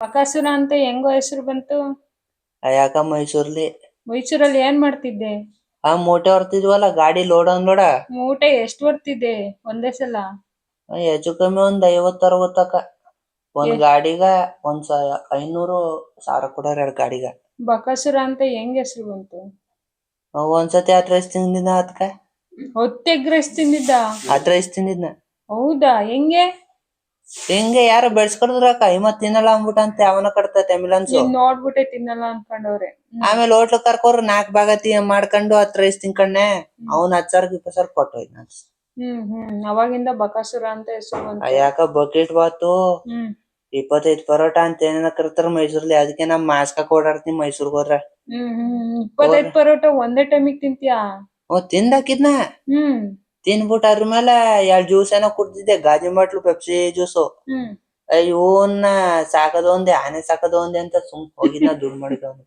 ಬಕಾಸುರ ಅಂತ ಹೆಂಗೋ ಹೆಸರು ಬಂತು? ಯಾಕ ಮೈಸೂರ್ಲಿ ಮೈಸೂರಲ್ಲಿ ಏನ್ ಮಾಡ್ತಿದ್ದೆ? ಆ ಮೂಟೆ ಹೊರ್ತಿದ್ವಲ್ಲ ಗಾಡಿ ಲೋಡ್ ಅನ್ಲೋಡ ಮೂಟೆ ಎಷ್ಟು ಬರ್ತಿದ್ದೆ ಒಂದೇ ಸಲ? ಹೆಚ್ಚು ಕಮ್ಮಿ ಒಂದ್ 50-60 ಒಂದ್ ಗಾಡಿಗ 500-1000 ಕೊಡೋರ್ 2 ಗಾಡಿಗ. ಬಕಾಸುರ ಅಂತ ಹೆಂಗ್ ಹೆಸರು ಬಂತು? ಒಂದ್ಸತಿ ಹತ್ರ ರೈಸ್ ತಿಂದಿನ ಅದ್ಕ ಹೊತ್ತೆ ಎಗ್ ರೈಸ್ ತಿಂದಿದ್ದ? ಹತ್ರ ರೈಸ್ ತಿಂದಿದ್ನ. ಹೌದಾ, ಹೆಂಗೆ? ಹಿಂಗೆ ಯಾರೋ ಬೆಳ್ಸ್ಕೊಡಿದ್ರಕ್ಕ ಮತ್ ತಿನ್ನಲ್ಲ ಅಂದ್ಬಿಟ್ಟಂತೆ ಅವನ ಕಟ್ತೈತೆ ಆಂಬ್ಯುಲೆನ್ಸ್. ನೀನ್ ನೋಡ್ಬಿಟ್ಟೆ ತಿನ್ನಲ್ಲ ಅನ್ಕೊಂಡವ್ರೆ. ಆಮೇಲೆ ಹೋಟ್ಲು ಕರ್ಕೋರು 4 ಭಾಗ ಮಾಡ್ಕೊಂಡು ಹತ್ರ ರೈಸ್ ತಿನ್ಕೊಂಡೆ. ಅವ್ನ್ 10,000-20,000 ಕೊಟ್ಟೋಯ್ನ. ಅವಾಗಿಂದ ಬಕಾಸುರ ಅಂತ ಹೆಸರು ಬಂತು. ಯಾಕ ಬಕೆಟ್ ಬಾತು 25 ಪರೋಟ ಅಂತ ಏನೇನ ಕರ್ತಾರ ಮೈಸೂರ್ಲಿ. ಅದಕ್ಕೆ ನಮ್ ಮಾಸ್ಕ ಓಡಾಡ್ತೀನಿ ಮೈಸೂರ್ಗ್ ಹೋದ್ರೆ. 25 ಪರೋಟ ಒಂದೇ ಟೈಮಿಗೆ ತಿಂತೀಯಾ? ತಿಂದಾಕಿದ್ನ ತಿನ್ಬಿಟ್ಟು ಅದ್ರ ಮೇಲೆ 2 ಜ್ಯೂಸ್ ಏನೋ ಕುಡ್ದಿದ್ದೆ, ಗಾಜಿ ಮಟ್ಲು ಪೆಪ್ಸಿ ಜ್ಯೂಸು. ಇವನ್ನ ಸಾಕದ ಒಂದೇ ಆನೆ ಸಾಕದ ಒಂದೇ ಅಂತ ಸುಮ್ ಹೋಗಿದ್ನ ದುಡ್ಡು ಮಾಡಿದವನು.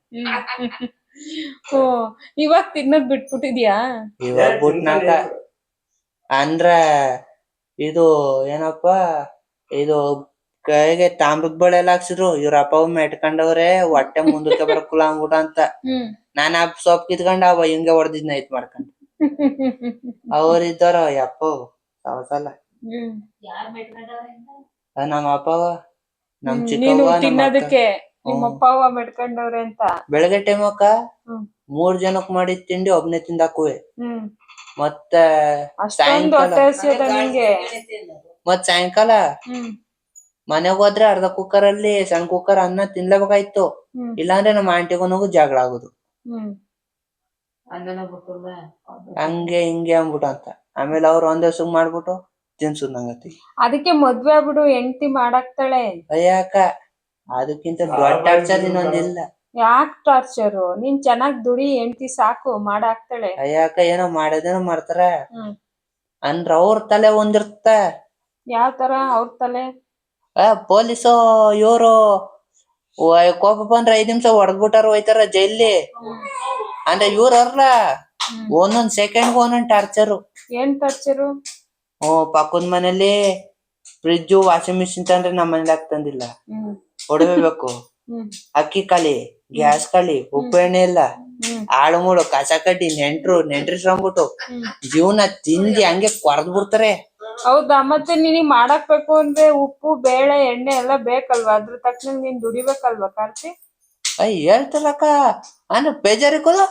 ಓ, ಇವಾಗ ತಿನ್ನೋದ್ ಬಿಟ್ಬಿಟ್ಟಿದ್ಯಾ? ಇವಾಗ ಬಿಟ್ನಾಕ ಅಂದ್ರ ಇದು ಏನಪ್ಪಾ, ಇದು ಕೈಗೆ ತಾಮ್ರದ ಬಳೆ ಎಲ್ಲ ಹಾಕ್ಸಿದ್ರು. ಇವ್ರ ಅಪ್ಪ ಮೆಟ್ಕೊಂಡವ್ರೆ ಹೊಟ್ಟೆ ಮುಂದಕ್ಕೆ ಬರಕುಲ್ಲ ಅಂದ್ಬಿಟ ಅಂತ. ನಾನ್ ಆ ಸೊಪ್ ಕಿತ್ಕೊಂಡ್ ಅವ ಹಿಂಗೆ ಹೊಡೆದಿದ್ನ ಇದ್ ಮಾಡ್ಕೊಂಡು. ಅವ್ರಿದ್ದಾರ ಯಪ್ಪ ಸವಸಲ್ಲ. ನಮ್ಮ ಅಪ್ಪವ ನಮ್ ಚಿಕ್ಕವ್ವ ನಮ್ಮ ಅಕ್ಕ. ನಿಮ್ಮ ಅಪ್ಪ ಅವ್ವ ಮೆಟ್ಕೊಂಡವ್ರೆ ಅಂತ. ಬೆಳಗ್ಗೆ ಟೈಮ್ ಅಕ್ಕ 3 ಜನಕ್ ಮಾಡಿದ್ ತಿಂಡಿ ಒಬ್ನೇ ತಿಂದಾಕುವೆ. ಮತ್ತೆ ಸಾಯಂಕಾಲ ಮನೆಗ್ ಹೋದ್ರೆ ಅರ್ಧ ಕುಕ್ಕರ್ ಅಲ್ಲಿ ಸಣ್ಣ ಕುಕ್ಕರ್ ಅನ್ನ ತಿನ್ಲೇಬೇಕಾಯ್ತು. ಇಲ್ಲಾಂದ್ರೆ ನಮ್ಮ ಆಂಟಿಗೂ ಜಗಳ ಆಗುದು. ಹಂಗೆ ಹಿಂಗೆ ಅಂದ್ಬಿಟ್ಟು ಅಂತ. ಆಮೇಲೆ ಅವ್ರು ಒಂದ್ ದಿವ್ಸಕ್ ಮಾಡ್ಬಿಟ್ಟು ತಿನ್ಸುದ್ ನಂಗತಿ. ಅದಕ್ಕೆ ಮದ್ವೆ ಆಗ್ಬಿಡು, ಹೆಂಡತಿ ಮಾಡಾಕ್ತಾಳೆ. ಅಯ್ಯಾಕ ಅದಕ್ಕಿಂತ ದೊಡ್ಡ ಟಾರ್ಚರ್ ಇನ್ನೊಂದಿಲ್ಲ. ಯಾಕ್ ಟಾರ್ಚರು? ನೀನ್ ಚೆನ್ನಾಗ್ ದುಡಿ, ಹೆಂಡತಿ ಸಾಕು, ಮಾಡಾಕ್ತಾಳೆ. ಅಯ್ಯಾಕ ಏನೋ ಮಾಡೋದೇನೋ ಮಾಡ್ತಾರ ಅಂದ್ರ ಅವ್ರ ತಲೆ ಒಂದಿರ್ತ. ಯಾವ ತರ ಅವ್ರ ತಲೆ? ಪೊಲೀಸು ಇವ್ರು ಕೋಪ ಬಂದ್ರೆ 5 ನಿಮಿಷ ಹೊಡೆದ್ಬಿಟ್ಟಾರ ಹೋಯ್ತಾರ ಜೈಲಿ. ಅಂದ್ರೆ ಇವ್ರಲ್ಲ ಒಂದೊಂದ್ ಸೆಕೆಂಡ್ ಒಂದೊಂದ್ ಟಾರ್ಚರು. ಏನ್ ಟಾರ್ಚರು? ಪಕ್ಕದ ಮನೇಲಿ ಫ್ರಿಡ್ಜ್ ವಾಷಿಂಗ್ ಮಿಷಿನ್ ತಂದ್ರೆ ನಮ್ಮ ಮನೇಲಿ ತಂದಿಲ್ಲ, ಹೊಡಬೇಕು. ಅಕ್ಕಿ ಖಾಲಿ, ಗ್ಯಾಸ್ ಖಾಲಿ, ಉಪ್ಪು ಎಣ್ಣೆ ಇಲ್ಲ, ಆಳು ಮೂಳು ಕಸ ಕಡ್ಡಿ ನೆಂಟ್ರಿಸ್ಕೊಂಡ್ಬಿಟ್ಟು ಜೀವನ ತಿಂದಿ ಹಂಗೆ ಕೊರ್ದ್ ಬಿಡ್ತಾರೆ. ಹೌದಾ, ಮತ್ತೆ ನಿನಗ್ ಮಾಡಾಕ್ಬೇಕು ಅಂದ್ರೆ ಉಪ್ಪು ಬೇಳೆ ಎಣ್ಣೆ ಎಲ್ಲ ಬೇಕಲ್ವಾ? ಅದ್ರ ತಕ್ಷಣ ನೀನ್ ದುಡಿಬೇಕಲ್ವಾ ಕಾರ್ತಿ? ಹೇಳ್ತಲಕ್ಕ ಅಂದ್ರೆ ಬೇಜಾರಿಕೋದು.